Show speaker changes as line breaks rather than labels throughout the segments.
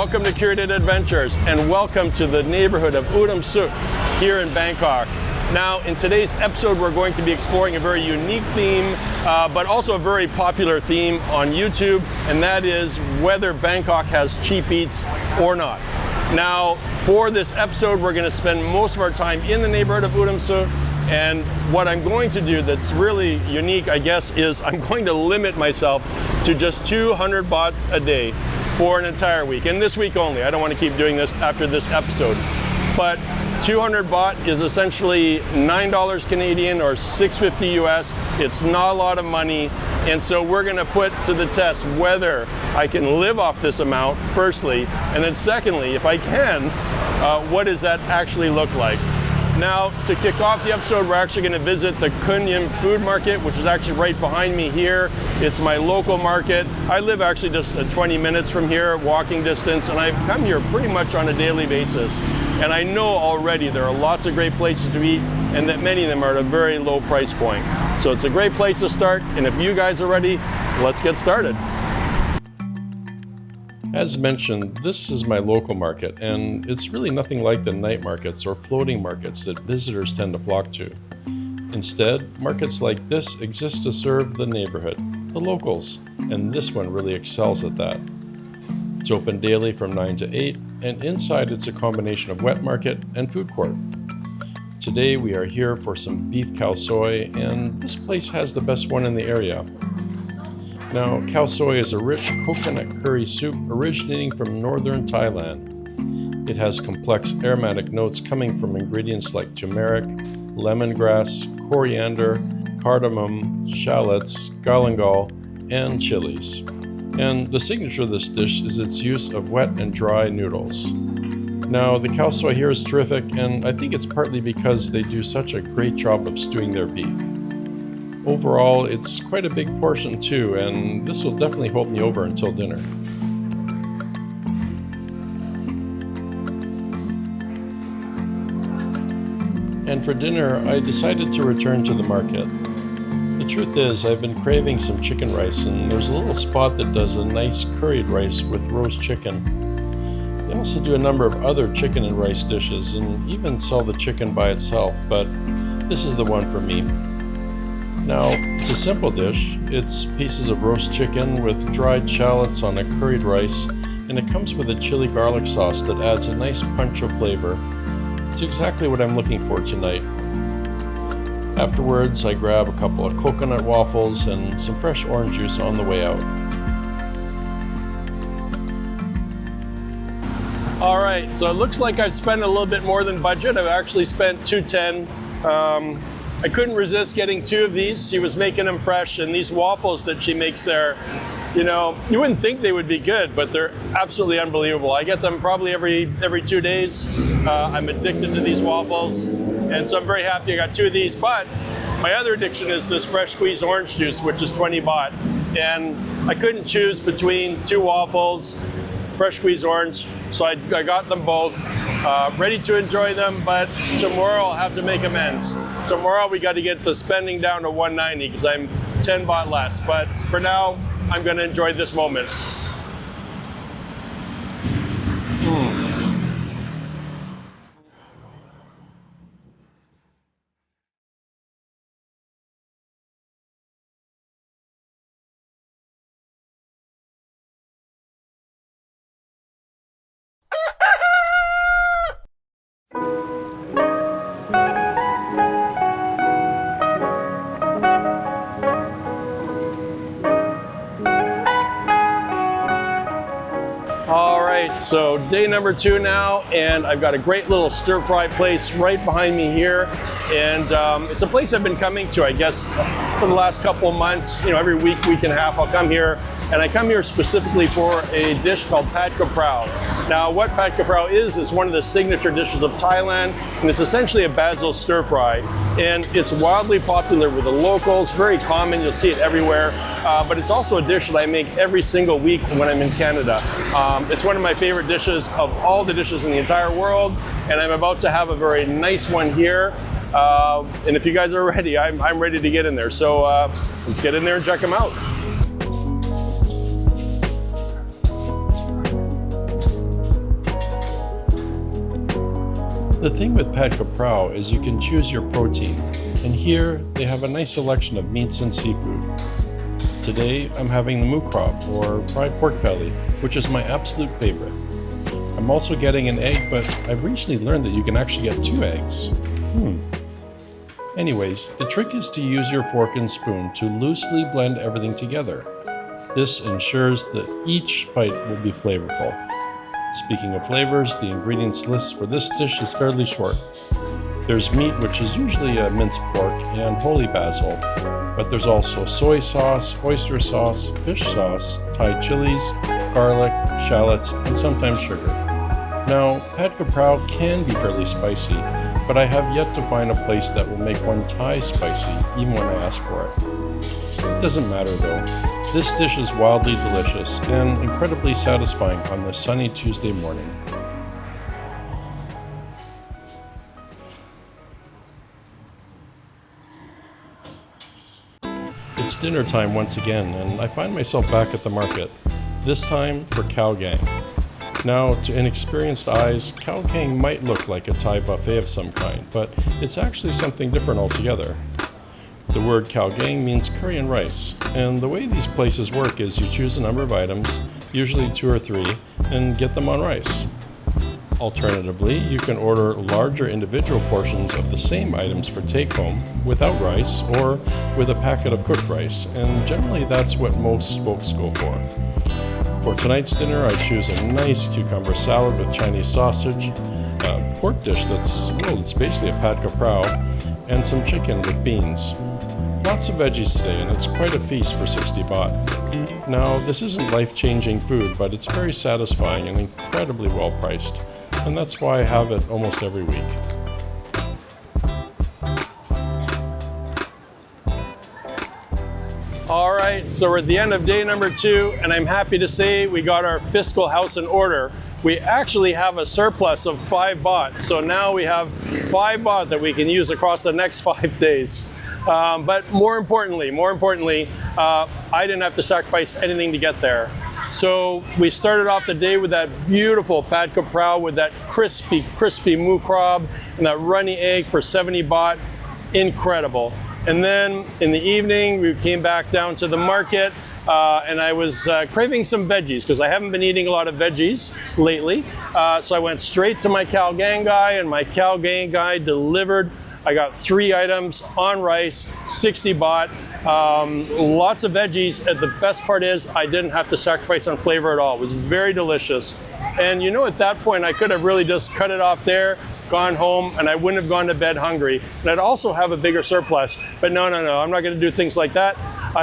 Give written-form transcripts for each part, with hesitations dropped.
welcome to Curated Adventures, and welcome to the neighborhood of Udomsuk here in Bangkok. Now, in today's episode, we're going to be exploring a very unique theme, but also a very popular theme on YouTube, and that is whether Bangkok has cheap eats or not. Now, for this episode, we're going to spend most of our time in the neighborhood of Udomsuk, and what I'm going to do that's really unique, I guess, is I'm going to limit myself to just 200 baht a day for an entire week, and this week only. I don't want to keep doing this after this episode. But 200 baht is essentially $9 Canadian or $6.50 US. It's not a lot of money, and so we're going to put to the test whether I can live off this amount, firstly, and then secondly, if I can, what does that actually look like? Now, to kick off the episode, we're actually going to visit the Khun food market, which is actually right behind me here. It's my local market. I live actually just 20 minutes from here, walking distance, and I come here pretty much on a daily basis. And I know already there are lots of great places to eat, and that many of them are at a very low price point. So it's a great place to start, and if you guys are ready, let's get started. As mentioned, this is my local market, and it's really nothing like the night markets or floating markets that visitors tend to flock to. Instead, markets like this exist to serve the neighborhood, the locals, and this one really excels at that. It's open daily from 9 to 8, and inside it's a combination of wet market and food court. Today we are here for some beef Khaosoi, and this place has the best one in the area. Now, Khaosoi is a rich coconut curry soup originating from northern Thailand. It has complex aromatic notes coming from ingredients like turmeric, lemongrass, coriander, cardamom, shallots, galangal, and chilies. And the signature of this dish is its use of wet and dry noodles. Now, the Khaosoi here is terrific, and I think it's partly because they do such a great job of stewing their beef. Overall, it's quite a big portion too, and this will definitely hold me over until dinner. And for dinner, I decided to return to the market. The truth is, I've been craving some chicken rice, and there's a little spot that does a nice curried rice with roast chicken. They also do a number of other chicken and rice dishes, and even sell the chicken by itself, but this is the one for me. Now, it's a simple dish. It's pieces of roast chicken with dried shallots on a curried rice, and it comes with a chili garlic sauce that adds a nice punch of flavor. It's exactly what I'm looking for tonight. Afterwards, I grab a couple of coconut waffles and some fresh orange juice on the way out. All right, so it looks like I've spent a little bit more than budget. I've actually spent $210. I couldn't resist getting 2 of these. She was making them fresh, and these waffles that she makes there, you know, you wouldn't think they would be good, but they're absolutely unbelievable. I get them probably every 2 days. I'm addicted to these waffles, and so I'm very happy I got 2 of these. But my other addiction is this fresh squeezed orange juice, which is 20 baht. And I couldn't choose between 2 waffles, fresh squeezed orange, so I got them both. Ready to enjoy them, but tomorrow I'll have to make amends. Tomorrow we got to get the spending down to 190 because I'm 10 baht less. But for now, I'm going to enjoy this moment. So day number 2 now, and I've got a great little stir-fry place right behind me here, and it's a place I've been coming to, I guess, for the last couple of months. You know, every week and a half I'll come here, and I come here specifically for a dish called Pad Kaprao. Now, what Pad Kaprao is, it's one of the signature dishes of Thailand, and it's essentially a basil stir-fry, and it's wildly popular with the locals, very common, you'll see it everywhere, but it's also a dish that I make every single week when I'm in Canada. It's one of my favorite dishes of all the dishes in the entire world, and I'm about to have a very nice one here. And if you guys are ready, I'm ready to get in there. So let's get in there and check them out.
The thing with pad kra prao is you can choose your protein, and here they have a nice selection of meats and seafood. Today I'm having the moo crab, or fried pork belly, which is my absolute favorite. I'm also getting an egg, but I've recently learned that you can actually get 2 eggs. Anyways, the trick is to use your fork and spoon to loosely blend everything together. This ensures that each bite will be flavorful. Speaking of flavors, the ingredients list for this dish is fairly short. There's meat, which is usually a minced pork, and holy basil, but there's also soy sauce, oyster sauce, fish sauce, Thai chilies, garlic, shallots, and sometimes sugar. Now, pad kra prao can be fairly spicy, but I have yet to find a place that will make one Thai spicy, even when I ask for it. It doesn't matter though. This dish is wildly delicious and incredibly satisfying on this sunny Tuesday morning. It's dinner time once again, and I find myself back at the market, this time for khao gang. Now, to inexperienced eyes, khao gang might look like a Thai buffet of some kind, but it's actually something different altogether. The word khao gang means curry and rice, and the way these places work is you choose a number of items, usually 2 or 3, and get them on rice. Alternatively, you can order larger individual portions of the same items for take-home without rice or with a packet of cooked rice, and generally that's what most folks go for. For tonight's dinner, I choose a nice cucumber salad with Chinese sausage, a pork dish that's basically a pad kra prao, and some chicken with beans. Lots of veggies today, and it's quite a feast for 60 baht. Now, this isn't life-changing food, but it's very satisfying and incredibly well priced, and that's why I have it almost every week.
All right, so we're at the end of day number 2, and I'm happy to say we got our fiscal house in order. We actually have a surplus of 5 baht, so now we have 5 baht that we can use across the next 5 days. But more importantly, I didn't have to sacrifice anything to get there. So we started off the day with that beautiful pad kra prao with that crispy moo crab and that runny egg for 70 baht. Incredible. And then in the evening, we came back down to the market and I was craving some veggies because I haven't been eating a lot of veggies lately. So I went straight to my khao gang guy, and my khao gang guy delivered. I got 3 items on rice, 60 baht, lots of veggies. And the best part is I didn't have to sacrifice on flavor at all. It was very delicious. And you know, at that point, I could have really just cut it off there, gone home, and I wouldn't have gone to bed hungry. And I'd also have a bigger surplus. But no, I'm not going to do things like that.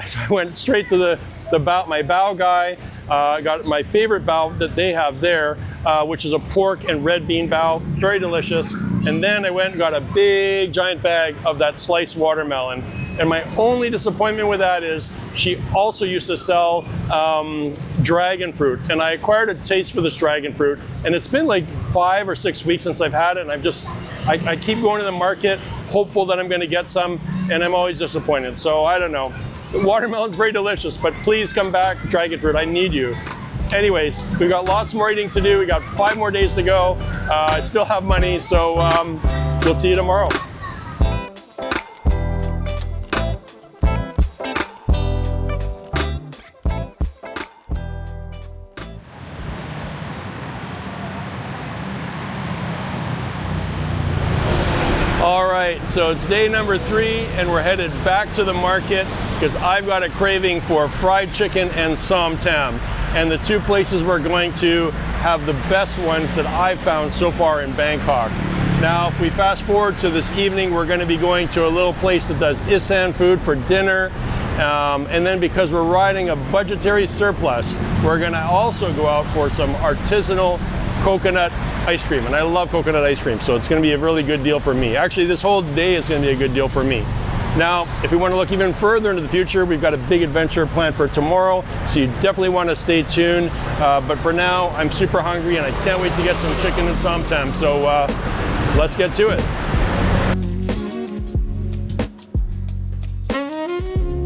So I went straight to my bao guy. Got my favorite bao that they have there, which is a pork and red bean bao, very delicious. And then I went and got a big giant bag of that sliced watermelon. And my only disappointment with that is she also used to sell dragon fruit. And I acquired a taste for this dragon fruit. And it's been like 5 or 6 weeks since I've had it. And I keep going to the market, hopeful that I'm going to get some, and I'm always disappointed. So I don't know. The watermelon's very delicious, but please come back, dragon fruit, I need you. Anyways, we've got lots more eating to do. We got 5 more days to go. I still have money, so we'll see you tomorrow. All right, so it's day number 3, and we're headed back to the market because I've got a craving for fried chicken and som tam. And the 2 places we're going to have the best ones that I've found so far in Bangkok. Now, if we fast forward to this evening, we're going to be going to a little place that does Isan food for dinner. And then because we're riding a budgetary surplus, we're going to also go out for some artisanal coconut ice cream. And I love coconut ice cream, so it's going to be a really good deal for me. Actually, this whole day is going to be a good deal for me. Now, if we want to look even further into the future, we've got a big adventure planned for tomorrow, so you definitely want to stay tuned. But for now, I'm super hungry and I can't wait to get some chicken and som tam, so let's get to it.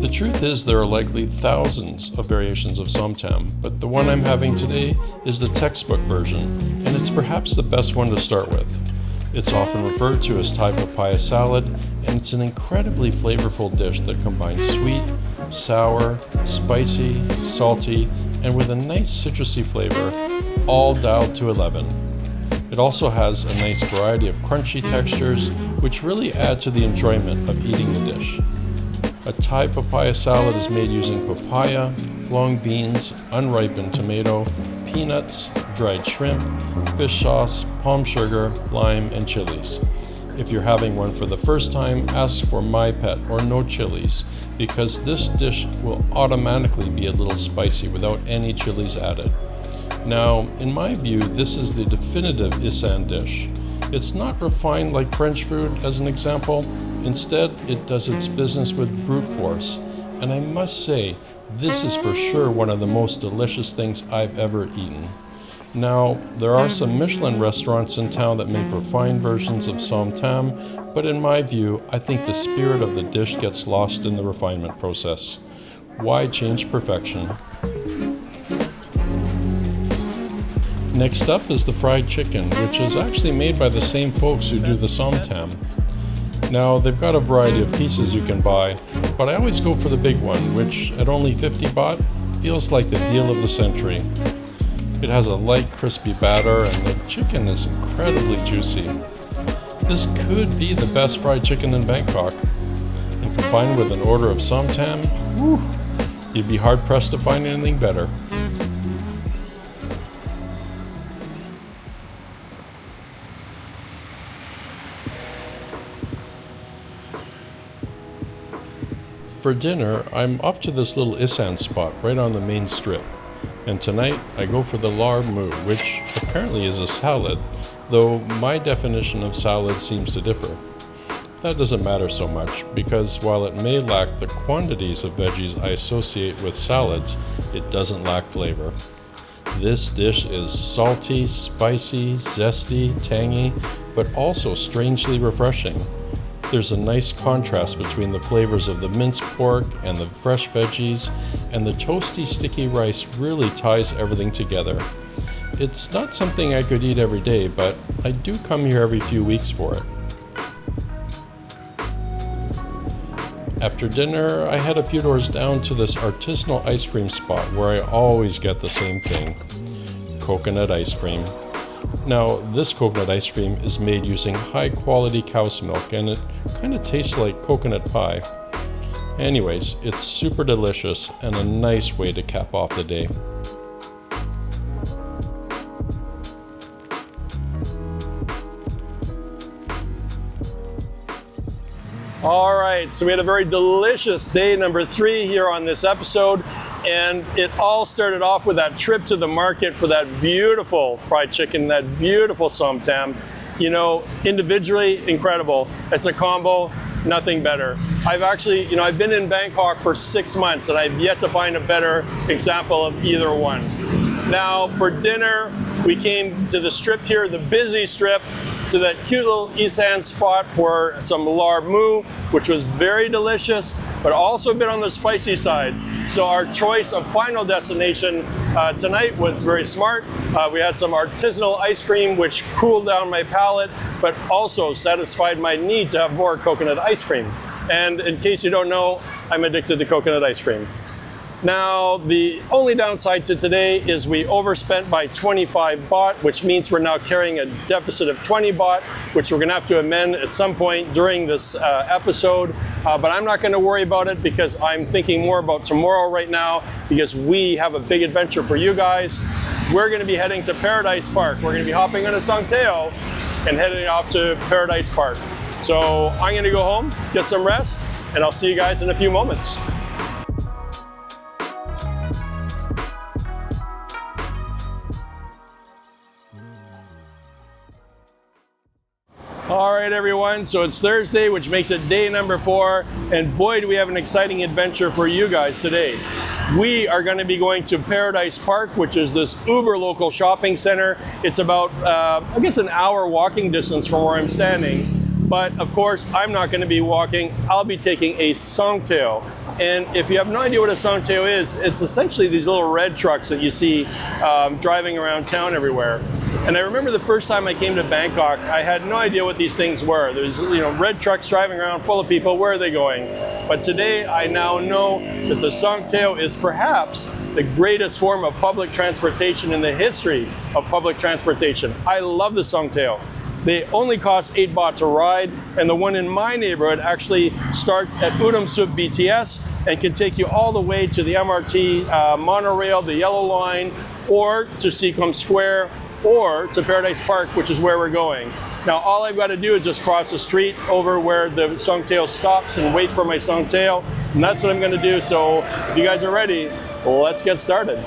The truth is there are likely thousands of variations of som tam, but the one I'm having today is the textbook version, and it's perhaps the best one to start with. It's often referred to as Thai papaya salad, and it's an incredibly flavorful dish that combines sweet, sour, spicy, salty, and with a nice citrusy flavor, all dialed to 11. It also has a nice variety of crunchy textures, which really add to the enjoyment of eating the dish. A Thai papaya salad is made using papaya, long beans, unripened tomato, peanuts, dried shrimp, fish sauce, palm sugar, lime, and chilies. If you're having one for the first time, ask for my pet or no chilies, because this dish will automatically be a little spicy without any chilies added. Now, in my view, this is the definitive Isan dish. It's not refined like French food, as an example. Instead, it does its business with brute force. And I must say, this is for sure one of the most delicious things I've ever eaten. Now, there are some Michelin restaurants in town that make refined versions of som tam, but in my view, I think the spirit of the dish gets lost in the refinement process. Why change perfection? Next up is the fried chicken, which is actually made by the same folks who do the som tam. Now, they've got a variety of pieces you can buy, but I always go for the big one, which at only 50 baht feels like the deal of the century. It has a light, crispy batter, and the chicken is incredibly juicy. This could be the best fried chicken in Bangkok, and combined with an order of som tam, you'd be hard-pressed to find anything better. For dinner, I'm off to this little Isan spot right on the main strip. And tonight, I go for the lar mu, which apparently is a salad, though my definition of salad seems to differ. That doesn't matter so much, because while it may lack the quantities of veggies I associate with salads, it doesn't lack flavor. This dish is salty, spicy, zesty, tangy, but also strangely refreshing. There's a nice contrast between the flavors of the minced pork and the fresh veggies, and the toasty, sticky rice really ties everything together. It's not something I could eat every day, but I do come here every few weeks for it. After dinner, I head a few doors down to this artisanal ice cream spot where I always get the same thing: coconut ice cream. Now, this coconut ice cream is made using high-quality cow's milk, and it kind of tastes like coconut pie. Anyways, it's super delicious and a nice way to cap off the day.
All right, so we had a very delicious day number 3 here on this episode, and it all started off with that trip to the market for that beautiful fried chicken, that beautiful som tam. You know, individually incredible. It's a combo, nothing better. I've been in Bangkok for 6 months, and I've yet to find a better example of either one. Now, for dinner, we came to the strip here, the busy strip, to that cute little Isan spot for some lar mu, which was very delicious, but also a bit on the spicy side. So our choice of final destination tonight was very smart. We had some artisanal ice cream, which cooled down my palate, but also satisfied my need to have more coconut ice cream. And in case you don't know, I'm addicted to coconut ice cream. Now, the only downside to today is we overspent by 25 baht, which means we're now carrying a deficit of 20 baht, which we're gonna have to amend at some point during this episode. But I'm not gonna worry about it because I'm thinking more about tomorrow right now, because we have a big adventure for you guys. We're gonna be heading to Paradise Park. We're gonna be hopping on a Songteo and heading off to Paradise Park. So I'm gonna go home, get some rest, and I'll see you guys in a few moments. All right, everyone, so it's Thursday, which makes it day number 4, and boy, do we have an exciting adventure for you guys today. We are going to be going to Paradise Park, which is this uber local shopping center. It's about, I guess, an hour walking distance from where I'm standing. But of course, I'm not going to be walking. I'll be taking a songtail. And if you have no idea what a songtail is, it's essentially these little red trucks that you see driving around town everywhere. And I remember the first time I came to Bangkok, I had no idea what these things were. There's red trucks driving around full of people. Where are they going? But today I now know that the songtail is perhaps the greatest form of public transportation in the history of public transportation. I love the songtail. They only cost 8 baht to ride, and the one in my neighborhood actually starts at Udomsuk BTS and can take you all the way to the MRT monorail, the Yellow Line, or to Seacom Square, or to Paradise Park, which is where we're going. Now, all I've got to do is just cross the street over where the songtail stops and wait for my songtail, and that's what I'm going to do. So if you guys are ready, let's get started.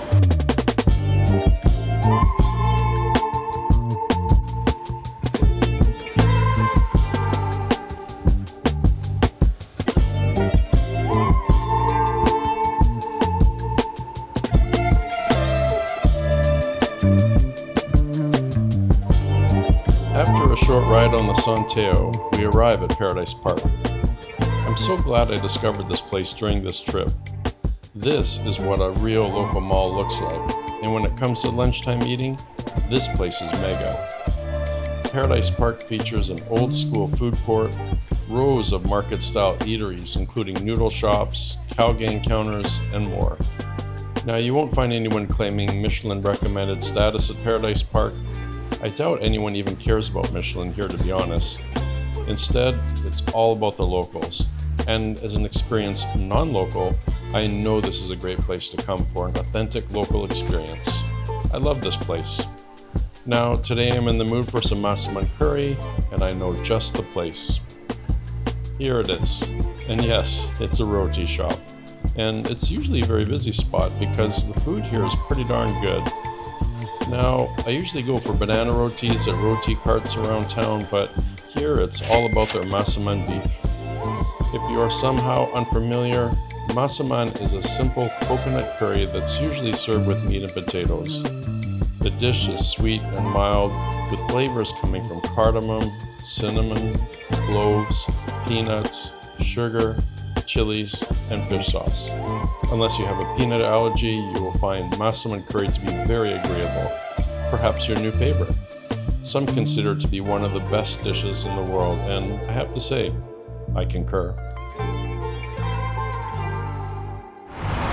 After a short ride on the Songteo, we arrive at Paradise Park. I'm so glad I discovered this place during this trip. This is what a real local mall looks like, and when it comes to lunchtime eating, this place is mega. Paradise Park features an old-school food court, rows of market-style eateries including noodle shops, cow gang counters, and more. Now, you won't find anyone claiming Michelin-recommended status at Paradise Park. I doubt anyone even cares about Michelin here, to be honest. Instead, it's all about the locals. And as an experienced non-local, I know this is a great place to come for an authentic local experience. I love this place. Now, today I'm in the mood for some masaman curry, and I know just the place. Here it is. And yes, it's a roti shop. And it's usually a very busy spot because the food here is pretty darn good. Now, I usually go for banana rotis at roti carts around town, but here it's all about their masaman beef. If you are somehow unfamiliar, masaman is a simple coconut curry that's usually served with meat and potatoes. The dish is sweet and mild, with flavors coming from cardamom, cinnamon, cloves, peanuts, sugar, chilies, and fish sauce. Unless you have a peanut allergy, you will find masaman curry to be very agreeable, perhaps your new favorite. Some consider it to be one of the best dishes in the world, and I have to say, I concur.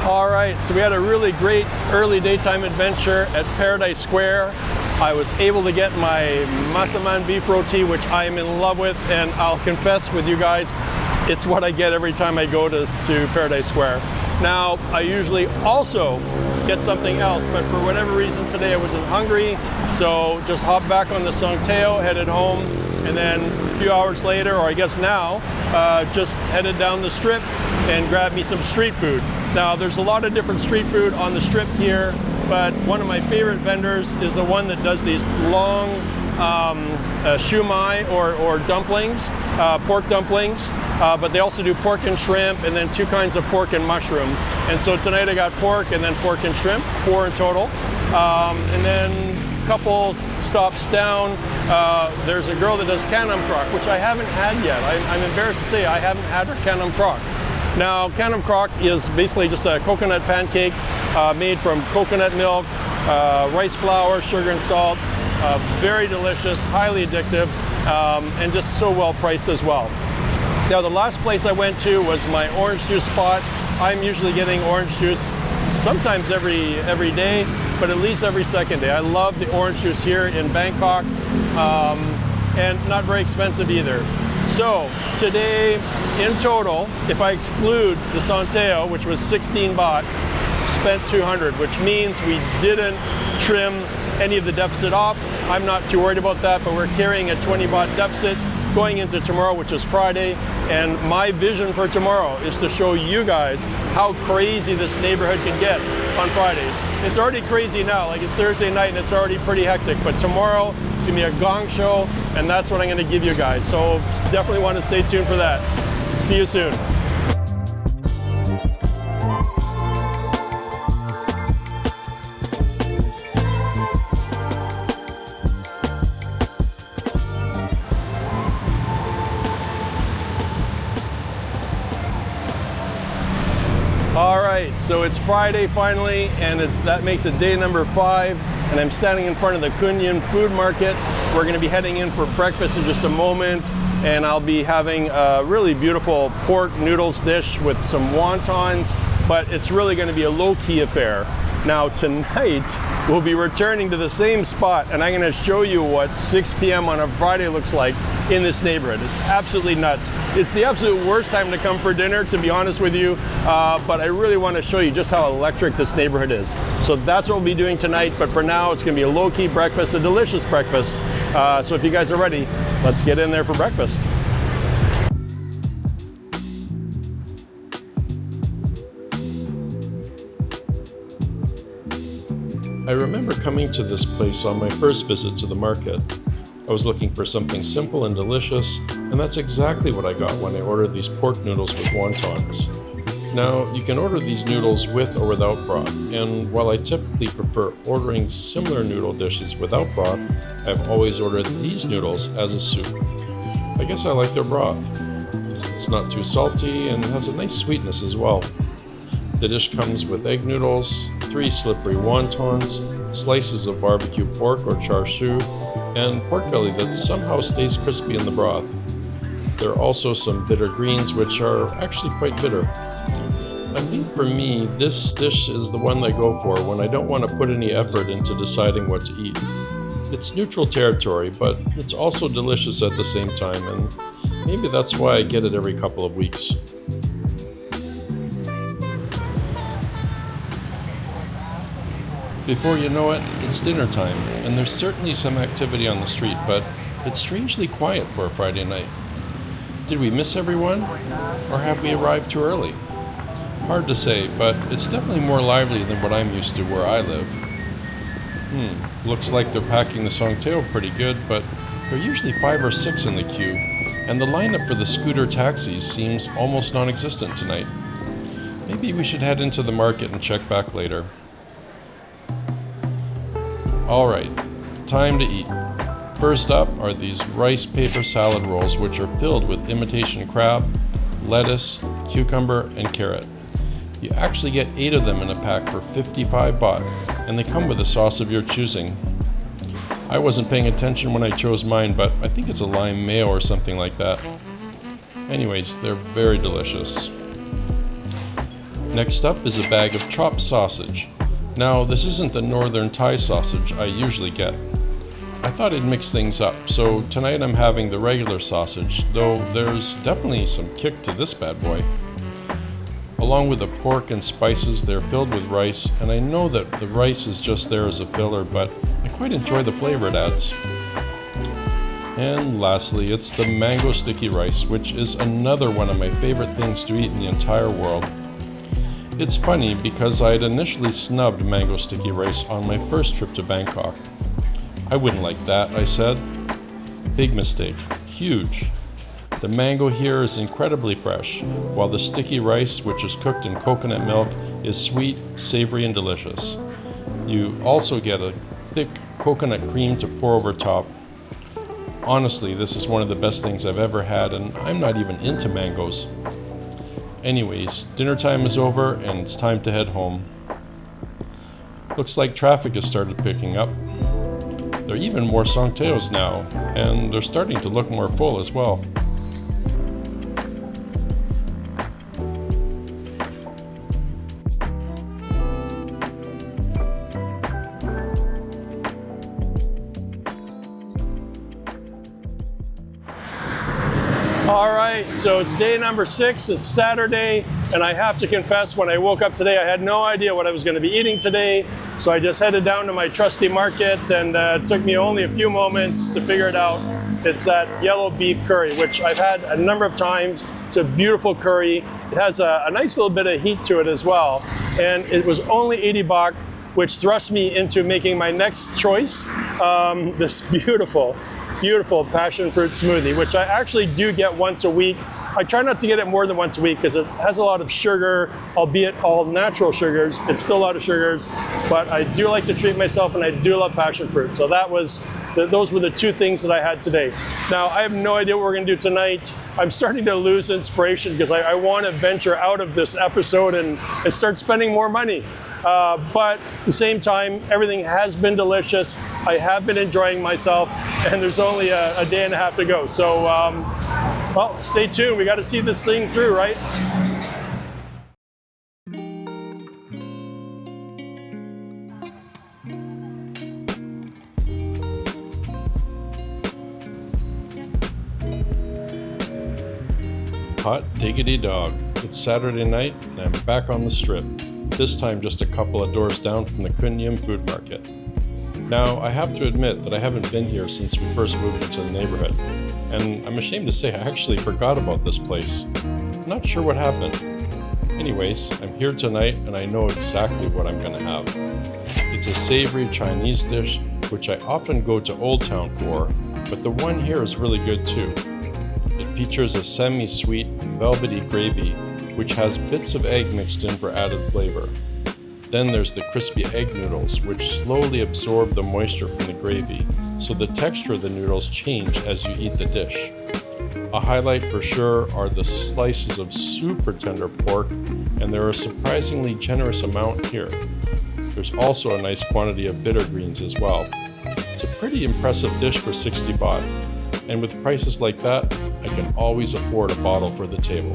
All right, so we had a really great early daytime adventure at Paradise Square. I was able to get my masaman beef roti, which I am in love with, and I'll confess with you guys, it's what I get every time I go to Paradise Square. Now, I usually also get something else, but for whatever reason today I wasn't hungry, so just hopped back on the Songteo, headed home, and then a few hours later, or I guess now, just headed down the strip and grabbed me some street food. Now, there's a lot of different street food on the strip here, but one of my favorite vendors is the one that does these long shumai or dumplings, pork dumplings, but they also do pork and shrimp and then 2 kinds of pork and mushroom. And so tonight I got pork and then pork and shrimp, 4 in total. And then a couple stops down, there's a girl that does kanam krok, which I haven't had yet. I'm embarrassed to say I haven't had her kanam krok. Now, kanam krok is basically just a coconut pancake made from coconut milk, rice flour, sugar and salt. Very delicious, highly addictive, and just so well priced as well. Now, the last place I went to was my orange juice spot. I'm usually getting orange juice sometimes every day, but at least every second day. I love the orange juice here in Bangkok, and not very expensive either. So today, in total, if I exclude the Songteo, which was 16 baht, spent 200, which means we didn't trim any of the deficit off. I'm not too worried about that, but we're carrying a 20 baht deficit going into tomorrow, which is Friday. And my vision for tomorrow is to show you guys how crazy this neighborhood can get on Fridays. It's already crazy now, like it's Thursday night and it's already pretty hectic, but tomorrow it's gonna be a gong show, and that's what I'm gonna give you guys. So definitely want to stay tuned for that. See you soon. All right, so it's Friday finally, and that makes it day number 5, and I'm standing in front of the Khun food market. We're going to be heading in for breakfast in just a moment, and I'll be having a really beautiful pork noodles dish with some wontons, but it's really going to be a low-key affair. Now tonight, we'll be returning to the same spot, and I'm going to show you what 6 p.m. on a Friday looks like in this neighborhood. It's absolutely nuts. It's the absolute worst time to come for dinner, to be honest with you, but I really want to show you just how electric this neighborhood is. So that's what we'll be doing tonight, but for now, it's going to be a low-key breakfast, a delicious breakfast. So if you guys are ready, let's get in there for breakfast.
I remember coming to this place on my first visit to the market. I was looking for something simple and delicious, and that's exactly what I got when I ordered these pork noodles with wontons. Now, you can order these noodles with or without broth, and while I typically prefer ordering similar noodle dishes without broth, I've always ordered these noodles as a soup. I guess I like their broth. It's not too salty and has a nice sweetness as well. The dish comes with egg noodles, 3 slippery wontons, slices of barbecue pork or char siu, and pork belly that somehow stays crispy in the broth. There are also some bitter greens which are actually quite bitter. I think for me, this dish is the one I go for when I don't want to put any effort into deciding what to eat. It's neutral territory, but it's also delicious at the same time, and maybe that's why I get it every couple of weeks. Before you know it, it's dinner time, and there's certainly some activity on the street, but it's strangely quiet for a Friday night. Did we miss everyone, or have we arrived too early? Hard to say, but it's definitely more lively than what I'm used to where I live. Looks like they're packing the songteo pretty good, but there are usually 5 or 6 in the queue, and the lineup for the scooter taxis seems almost non-existent tonight. Maybe we should head into the market and check back later. Alright, time to eat. First up are these rice paper salad rolls, which are filled with imitation crab, lettuce, cucumber, and carrot. You actually get 8 of them in a pack for 55 baht, and they come with a sauce of your choosing. I wasn't paying attention when I chose mine, but I think it's a lime mayo or something like that. Anyways, they're very delicious. Next up is a bag of chopped sausage. Now, this isn't the northern Thai sausage I usually get. I thought I'd mix things up, so tonight I'm having the regular sausage, though there's definitely some kick to this bad boy. Along with the pork and spices, they're filled with rice, and I know that the rice is just there as a filler, but I quite enjoy the flavor it adds. And lastly, it's the mango sticky rice, which is another one of my favorite things to eat in the entire world. It's funny because I had initially snubbed mango sticky rice on my first trip to Bangkok. I wouldn't like that, I said. Big mistake. Huge. The mango here is incredibly fresh, while the sticky rice, which is cooked in coconut milk, is sweet, savory, and delicious. You also get a thick coconut cream to pour over top. Honestly, this is one of the best things I've ever had, and I'm not even into mangoes. Anyways, dinner time is over and it's time to head home. Looks like traffic has started picking up. There are even more songteos now, and they're starting to look more full as well.
Alright, so it's day number 6, it's Saturday, and I have to confess, when I woke up today, I had no idea what I was going to be eating today, so I just headed down to my trusty market, and it took me only a few moments to figure it out. It's that yellow beef curry, which I've had a number of times. It's a beautiful curry. It has a nice little bit of heat to it as well, and it was only 80 baht, which thrust me into making my next choice, this beautiful passion fruit smoothie, which I actually do get once a week. I try not to get it more than once a week because it has a lot of sugar, albeit all natural sugars. It's still a lot of sugars, but I do like to treat myself, and I do love passion fruit. So those were the two things that I had today. Now, I have no idea what we're gonna do tonight. I'm starting to lose inspiration because I want to venture out of this episode and start spending more money. But at the same time, everything has been delicious. I have been enjoying myself, and there's only a day and a half to go. So, well, stay tuned. We got to see this thing through, right?
Hot diggity dog. It's Saturday night and I'm back on the strip, this time just a couple of doors down from the Khun food market. Now, I have to admit that I haven't been here since we first moved into the neighborhood, and I'm ashamed to say I actually forgot about this place. I'm not sure what happened. Anyways, I'm here tonight and I know exactly what I'm gonna have. It's a savory Chinese dish, which I often go to Old Town for, but the one here is really good too. It features a semi-sweet, velvety gravy, which has bits of egg mixed in for added flavor. Then there's the crispy egg noodles, which slowly absorb the moisture from the gravy, so the texture of the noodles change as you eat the dish. A highlight for sure are the slices of super tender pork, and there are a surprisingly generous amount here. There's also a nice quantity of bitter greens as well. It's a pretty impressive dish for 60 baht. And with prices like that, I can always afford a bottle for the table.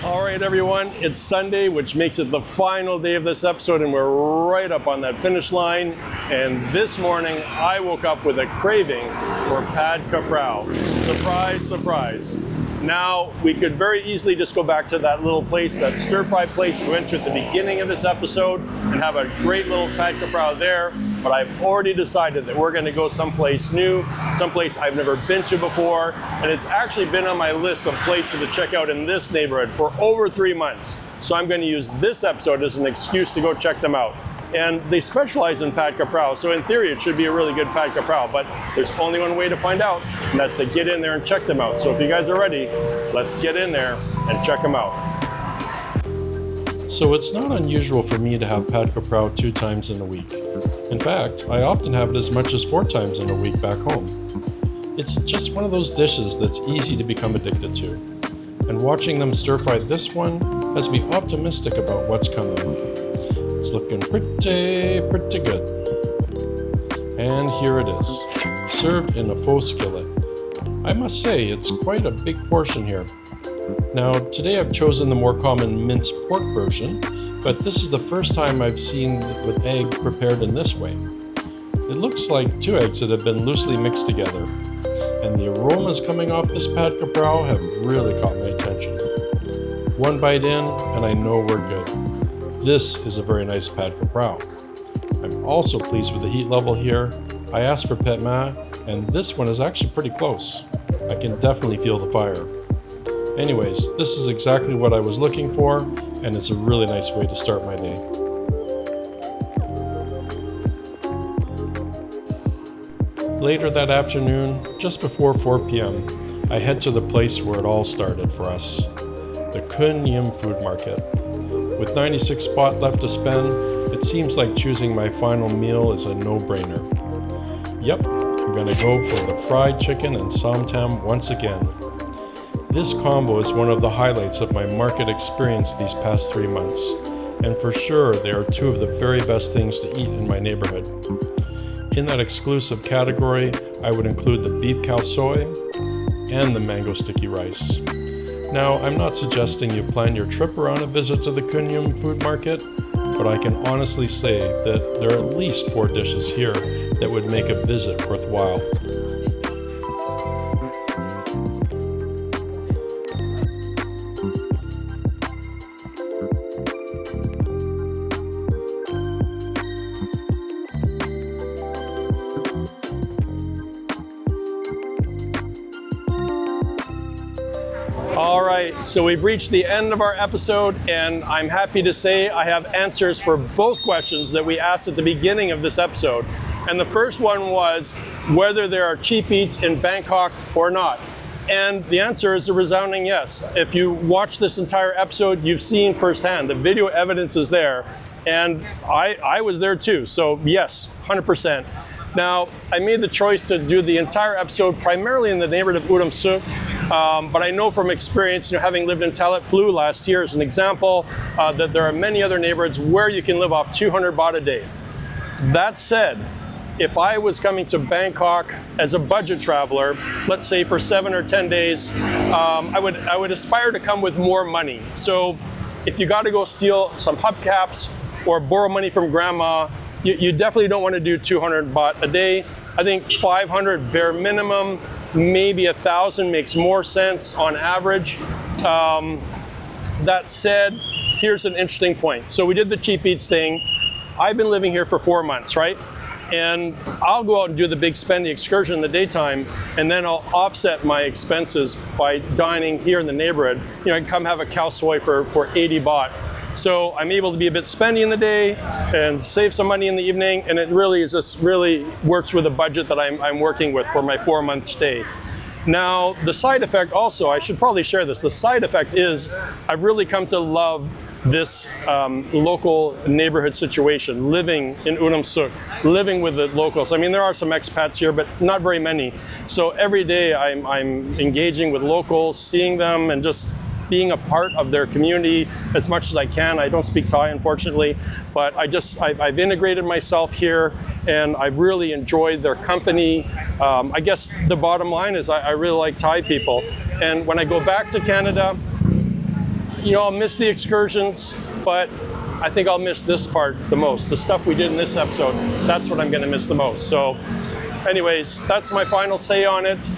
All right, everyone, it's Sunday, which makes it the final day of this episode, and we're right up on that finish line. And this morning, I woke up with a craving for pad kaprao. Surprise, surprise. Now, we could very easily just go back to that little place, that stir-fry place we went to at the beginning of this episode, and have a great little pad kaprao there. But I've already decided that we're going to go someplace new, someplace I've never been to before, and it's actually been on my list of places to check out in this neighborhood for over 3 months. So I'm going to use this episode as an excuse to go check them out. And they specialize in pad kaprao, so in theory it should be a really good pad kaprao, but there's only one way to find out, and that's to get in there and check them out. So if you guys are ready, let's get in there and check them out.
So it's not unusual for me to have pad kaprao 2 times in a week. In fact, I often have it as much as 4 times in a week back home. It's just one of those dishes that's easy to become addicted to. And watching them stir-fry this one has me optimistic about what's coming. It's looking pretty good. And here it is, served in a faux skillet. I must say, it's quite a big portion here. Now, today I've chosen the more common minced pork version, but this is the first time I've seen it with egg prepared in this way. It looks like 2 eggs that have been loosely mixed together, and the aromas coming off this pad kaprao have really caught my attention. 1 bite in, and I know we're good. This is a very nice pad kaprao. I'm also pleased with the heat level here. I asked for pet ma, and this one is actually pretty close. I can definitely feel the fire. Anyways, this is exactly what I was looking for, and it's a really nice way to start my day. Later that afternoon, just before 4 p.m., I head to the place where it all started for us, the Khun food market. With 96 baht left to spend, it seems like choosing my final meal is a no-brainer. Yep, I'm gonna go for the fried chicken and samtam once again. This combo is one of the highlights of my market experience these past 3 months, and for sure they are 2 of the very best things to eat in my neighborhood. In that exclusive category, I would include the beef Khaosoi and the mango sticky rice. Now, I'm not suggesting you plan your trip around a visit to the Khun food market, but I can honestly say that there are at least 4 dishes here that would make a visit worthwhile.
right, so we've reached the end of our episode, and I'm happy to say I have answers for both questions that we asked at the beginning of this episode. And the first one was whether there are cheap eats in Bangkok or not. And the answer is a resounding yes. If you watch this entire episode, you've seen firsthand. The video evidence is there. And I was there too, so yes, 100%. Now, I made the choice to do the entire episode primarily in the neighborhood of Udomsuk, but I know from experience, having lived in Thailand, flew last year as an example, that there are many other neighborhoods where you can live off 200 baht a day. That said, if I was coming to Bangkok as a budget traveler, let's say for 7 or 10 days, I would aspire to come with more money. So if you got to go steal some hubcaps or borrow money from grandma, you definitely don't want to do 200 baht a day. I think 500 bare minimum, maybe 1,000 makes more sense on average. That said, here's an interesting point. So we did the cheap eats thing. I've been living here for 4 months, right? And I'll go out and do the big spending excursion in the daytime, and then I'll offset my expenses by dining here in the neighborhood. I can come have a Khaosoi for 80 baht. So I'm able to be a bit spendy in the day and save some money in the evening, and it really works with the budget that I'm working with for my 4-month stay. Now, the side effect also, I should probably share this, the side effect is I've really come to love this local neighborhood situation, living in Udomsuk, living with the locals. I mean, there are some expats here, but not very many. So every day I'm engaging with locals, seeing them, and just being a part of their community as much as I can. I don't speak Thai, unfortunately, but I've integrated myself here, and I've really enjoyed their company. I guess the bottom line is I really like Thai people. And when I go back to Canada, I'll miss the excursions, but I think I'll miss this part the most. The stuff we did in this episode, that's what I'm gonna miss the most. So anyways, that's my final say on it.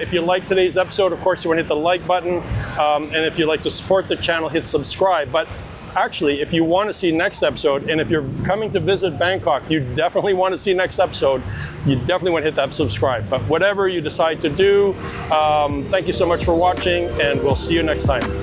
If you like today's episode, of course, you want to hit the like button. And if you'd like to support the channel, hit subscribe. But actually, if you want to see next episode, and if you're coming to visit Bangkok, you definitely want to see next episode, you definitely want to hit that subscribe. But whatever you decide to do, thank you so much for watching, and we'll see you next time.